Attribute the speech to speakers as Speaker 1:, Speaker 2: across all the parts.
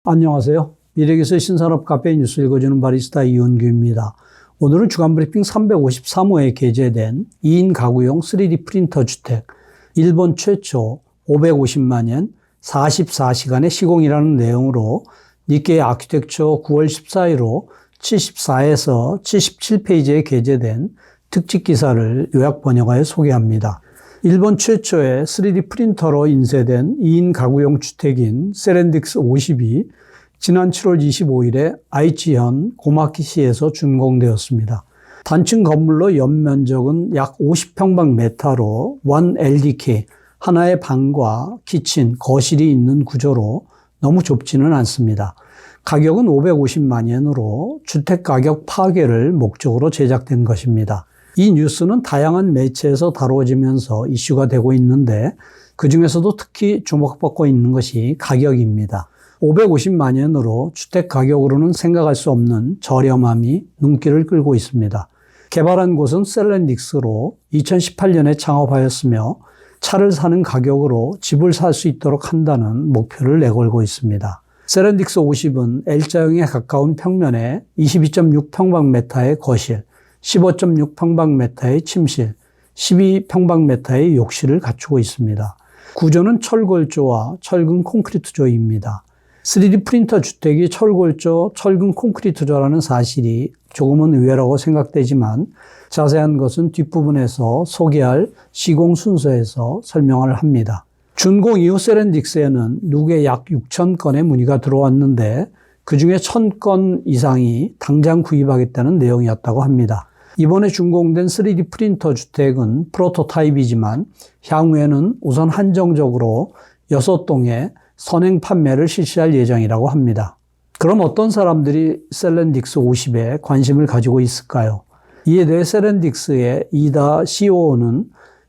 Speaker 1: 안녕하세요. 미래기술 신산업 카페 뉴스 읽어주는 바리스타 이은규입니다. 오늘은 주간브리핑 353호에 게재된 2인 가구용 3D 프린터 주택, 일본 최초 550만엔 44시간의 시공이라는 내용으로 니케이 아키텍처 9월 14일로 74에서 77페이지에 게재된 특집 기사를 요약 번역하여 소개합니다. 일본 최초의 3D 프린터로 인쇄된 2인 가구용 주택인 세렌딕스 50이 지난 7월 25일에 아이치현 고마키시에서 준공되었습니다. 단층 건물로 연면적은 약 50평방미터로 1LDK, 하나의 방과 키친, 거실이 있는 구조로 너무 좁지는 않습니다. 가격은 550만엔으로 주택가격 파괴를 목적으로 제작된 것입니다. 이 뉴스는 다양한 매체에서 다루어지면서 이슈가 되고 있는데 그중에서도 특히 주목받고 있는 것이 가격입니다. 550만엔으로 주택가격으로는 생각할 수 없는 저렴함이 눈길을 끌고 있습니다. 개발한 곳은 셀렌딕스로 2018년에 창업하였으며 차를 사는 가격으로 집을 살 수 있도록 한다는 목표를 내걸고 있습니다. 셀렌딕스 50은 L자형에 가까운 평면에 22.6평방미터의 거실, 15.6평방미터의 침실, 12평방미터의 욕실을 갖추고 있습니다. 구조는 철골조와 철근 콘크리트조입니다. 3D 프린터 주택이 철골조, 철근 콘크리트조라는 사실이 조금은 의외라고 생각되지만 자세한 것은 뒷부분에서 소개할 시공 순서에서 설명을 합니다. 준공 이후 세렌딕스에는 누계 약 6,000건의 문의가 들어왔는데 그중에 1,000건 이상이 당장 구입하겠다는 내용이었다고 합니다. 이번에 준공된 3D 프린터 주택은 프로토타입이지만 향후에는 우선 한정적으로 6동의 선행 판매를 실시할 예정이라고 합니다. 그럼 어떤 사람들이 셀렌딕스 50에 관심을 가지고 있을까요? 이에 대해 셀렌딕스의 이다 COO는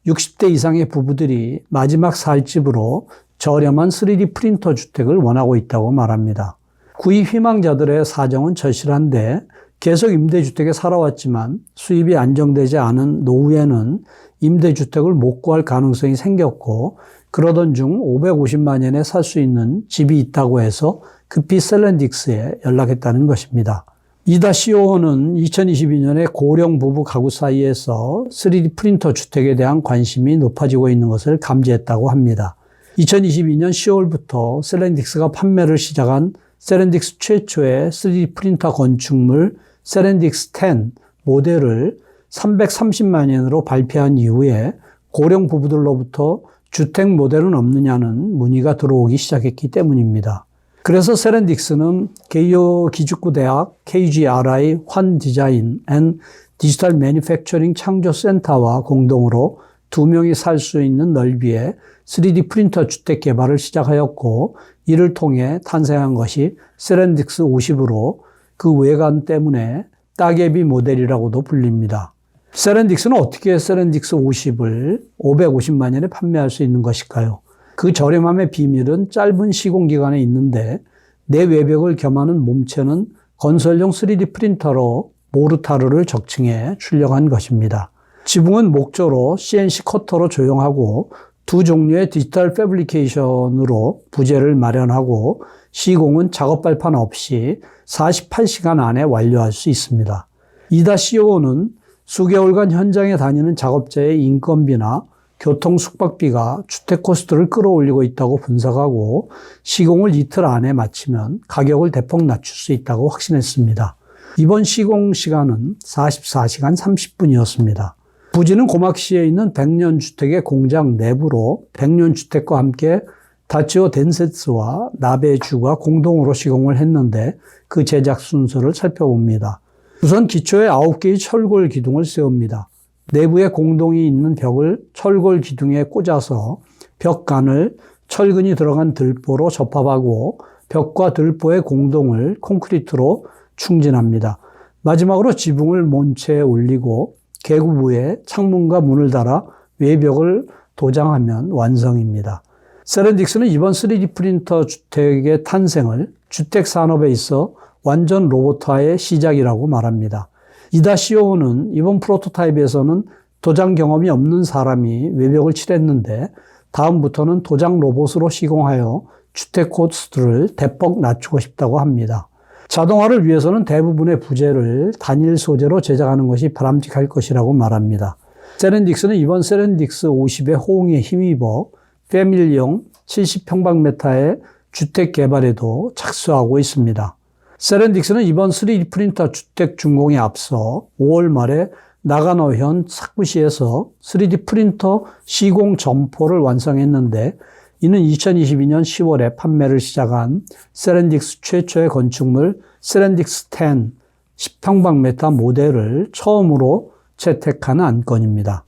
Speaker 1: 60대 이상의 부부들이 마지막 살 집으로 저렴한 3D 프린터 주택을 원하고 있다고 말합니다. 구입 희망자들의 사정은 절실한데 계속 임대주택에 살아왔지만 수입이 안정되지 않은 노후에는 임대주택을 못 구할 가능성이 생겼고 그러던 중 550만엔에 살 수 있는 집이 있다고 해서 급히 셀렌딕스에 연락했다는 것입니다. 이다 COO는 2022년에 고령 부부 가구 사이에서 3D 프린터 주택에 대한 관심이 높아지고 있는 것을 감지했다고 합니다. 2022년 10월부터 셀렌딕스가 판매를 시작한 셀렌딕스 최초의 3D 프린터 건축물 셀렌딕스 10 모델을 330만엔으로 발표한 이후에 고령 부부들로부터 주택 모델은 없느냐는 문의가 들어오기 시작했기 때문입니다. 그래서 셀렌딕스는 게이오 기축구 대학 KGRI 환 디자인 앤 디지털 매니팩처링 창조 센터와 공동으로 2명이 살 수 있는 넓이의 3D 프린터 주택 개발을 시작하였고 이를 통해 탄생한 것이 셀렌딕스 50으로 그 외관 때문에 따개비 모델이라고도 불립니다. 셀렌딕스는 어떻게 셀렌딕스 50을 550만엔에 판매할 수 있는 것일까요? 그 저렴함의 비밀은 짧은 시공기간에 있는데 내 외벽을 겸하는 몸체는 건설용 3D 프린터로 모르타르를 적층해 출력한 것입니다. 지붕은 목조로 CNC 커터로 조형하고 두 종류의 디지털 패브리케이션으로 부재를 마련하고 시공은 작업 발판 없이 48시간 안에 완료할 수 있습니다. 이다 COO는 수개월간 현장에 다니는 작업자의 인건비나 교통 숙박비가 주택 코스트를 끌어올리고 있다고 분석하고 시공을 이틀 안에 마치면 가격을 대폭 낮출 수 있다고 확신했습니다. 이번 시공 시간은 44시간 30분이었습니다. 부지는 고마키시에 있는 백년주택의 공장 내부로 백년주택과 함께 다치오 덴세츠와 나베주가 공동으로 시공을 했는데 그 제작 순서를 살펴봅니다. 우선 기초에 9개의 철골 기둥을 세웁니다. 내부에 공동이 있는 벽을 철골 기둥에 꽂아서 벽간을 철근이 들어간 들보로 접합하고 벽과 들보의 공동을 콘크리트로 충진합니다. 마지막으로 지붕을 몸체에 올리고 개구부에 창문과 문을 달아 외벽을 도장하면 완성입니다. 셀렌딕스는 이번 3D 프린터 주택의 탄생을 주택 산업에 있어 완전 로봇화의 시작이라고 말합니다. 이다 COO는 이번 프로토타입에서는 도장 경험이 없는 사람이 외벽을 칠했는데 다음부터는 도장 로봇으로 시공하여 주택 코스트를 대폭 낮추고 싶다고 합니다. 자동화를 위해서는 대부분의 부재를 단일 소재로 제작하는 것이 바람직할 것이라고 말합니다. 세렌딕스는 이번 세렌딕스 50의 호응에 힘입어 패밀리용 70평방미터의 주택 개발에도 착수하고 있습니다. 세렌딕스는 이번 3D 프린터 주택 준공에 앞서 5월 말에 나가노현 사쿠시에서 3D 프린터 시공 점포를 완성했는데, 이는 2022년 10월에 판매를 시작한 세렌딕스 최초의 건축물 세렌딕스 10 10평방미터 모델을 처음으로 채택하는 안건입니다.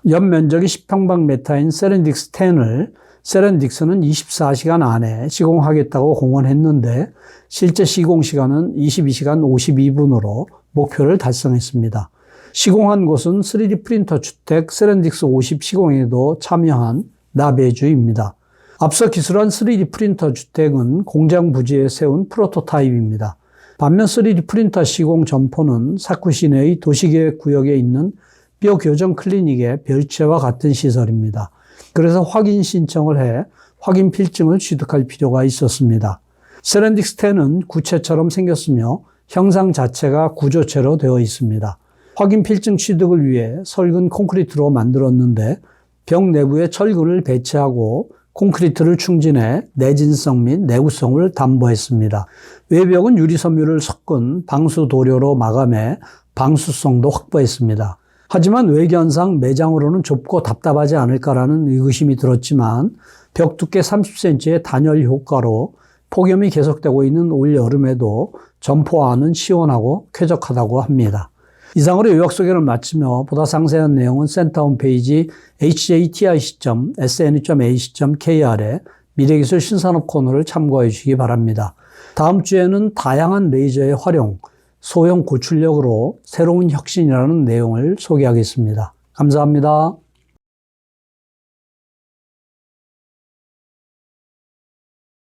Speaker 1: 연면적이 10평방미터인 세렌딕스 10을 세렌딕스는 24시간 안에 시공하겠다고 공언했는데, 실제 시공 시간은 22시간 52분으로 목표를 달성했습니다. 시공한 곳은 3D 프린터 주택 세렌딕스 50 시공에도 참여한 나베주입니다. 앞서 기술한 3D 프린터 주택은 공장 부지에 세운 프로토타입입니다. 반면 3D 프린터 시공 점포는 사쿠시 내의 도시계획 구역에 있는 뼈 교정 클리닉의 별채와 같은 시설입니다. 그래서 확인 신청을 해 확인 필증을 취득할 필요가 있었습니다. 세렌딕스 10은 구체처럼 생겼으며 형상 자체가 구조체로 되어 있습니다. 확인 필증 취득을 위해 설근 콘크리트로 만들었는데, 벽 내부에 철근을 배치하고 콘크리트를 충진해 내진성 및 내구성을 담보했습니다. 외벽은 유리 섬유를 섞은 방수 도료로 마감해 방수성도 확보했습니다. 하지만 외견상 매장으로는 좁고 답답하지 않을까라는 의구심이 들었지만, 벽 두께 30cm의 단열 효과로 폭염이 계속되고 있는 올 여름에도 점포 안은 시원하고 쾌적하다고 합니다. 이상으로 요약 소개를 마치며 보다 상세한 내용은 센터 홈페이지 hjtic.sn.ac.kr에 미래기술 신산업 코너를 참고해 주시기 바랍니다. 다음 주에는 다양한 레이저의 활용, 소형 고출력으로 새로운 혁신이라는 내용을 소개하겠습니다. 감사합니다.